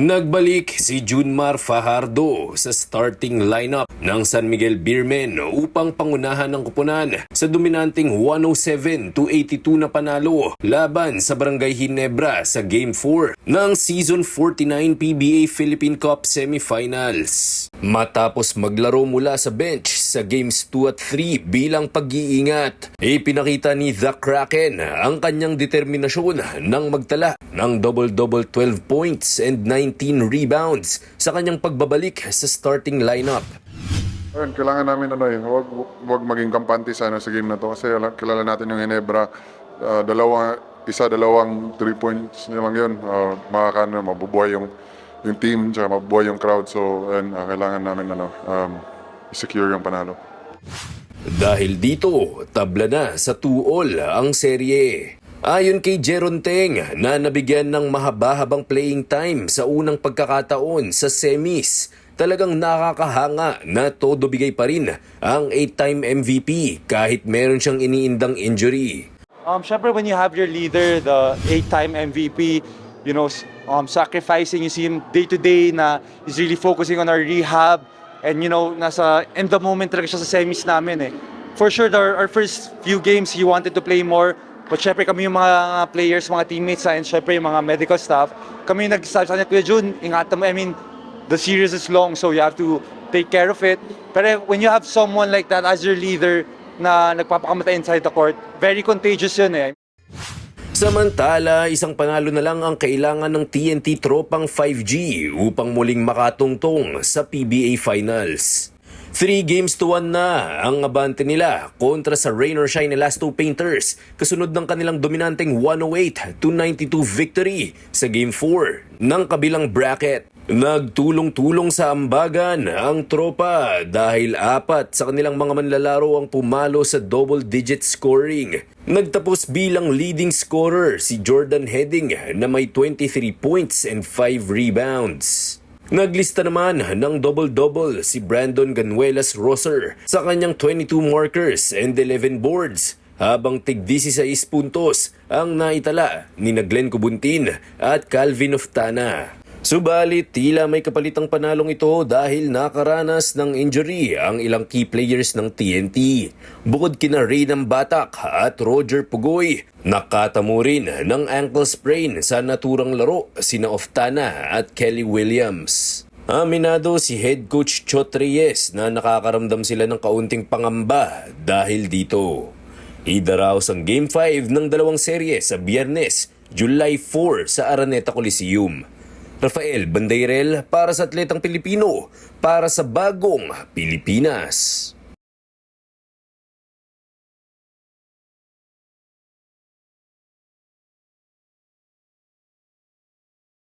Nagbalik si Junmar Fajardo sa starting lineup ng San Miguel Beermen upang pangunahan ng kupunan sa dominanting 107-82 na panalo laban sa Barangay Ginebra sa Game 4 ng Season 49 PBA Philippine Cup Semifinals. Matapos maglaro mula sa bench sa Games 2 at 3 bilang pag-iingat, ipinakita ni The Kraken ang kanyang determinasyon ng magtala ng double-double 12 points and 19 rebounds sa kanyang pagbabalik sa starting lineup. Ayun, kailangan namin wag maging kampante sana sa game na to kasi kilala natin yung Ginebra, dalawang 3 points na lang yun, mabubuhay yung team, tsaka mabubuhay yung crowd, so kailangan namin secure yung panalo. Dahil dito, tabla na sa 2-all ang serye. Ayon kay Jeron Teng na nabigyan ng mahaba-habang playing time sa unang pagkakataon sa semis, talagang nakakahanga na todo bigay pa rin ang 8-time MVP kahit meron siyang iniindang injury. Syempre when you have your leader, the 8-time MVP, sacrificing, you see him day to day na he's really focusing on our rehab and nasa in the moment talaga siya sa semis namin eh. For sure, our first few games he wanted to play more. But syempre kami yung mga players, mga teammates, and syempre yung mga medical staff, kami yung nag-sabi sa kanya, Kuya Jun, ingatan mo, the series is long, so you have to take care of it. Pero when you have someone like that as your leader na nagpapakamatay inside the court, very contagious yun eh. Samantala, isang panalo na lang ang kailangan ng TNT tropang 5G upang muling makatungtong sa PBA Finals. 3-1 na ang abante nila kontra sa Rain or Shine Elasto Painters kasunod ng kanilang dominanteng 108-92 victory sa Game 4 ng kabilang bracket. Nagtulong-tulong sa ambagan ang tropa dahil 4 sa kanilang mga manlalaro ang pumalo sa double-digit scoring. Nagtapos bilang leading scorer si Jordan Heading na may 23 points and 5 rebounds. Naglista naman ng double-double si Brandon Ganuelas Rosser sa kanyang 22 markers and 11 boards habang tig-16 puntos ang naitala ni Glenn Cubuntin at Calvin Oftana. Subalit tila may kapalitang panalong ito dahil nakaranas ng injury ang ilang key players ng TNT. Bukod kina Raynam Batak at Roger Pugoy, nakatamo rin ng ankle sprain sa naturang laro sina Oftana at Kelly Williams. Aminado si head coach Chot Reyes na nakakaramdam sila ng kaunting pangamba dahil dito. Idaraos ang Game 5 ng dalawang serye sa Biyernes, July 4 sa Araneta Coliseum. Rafael Bandairel para sa Atletang Pilipino, para sa Bagong Pilipinas.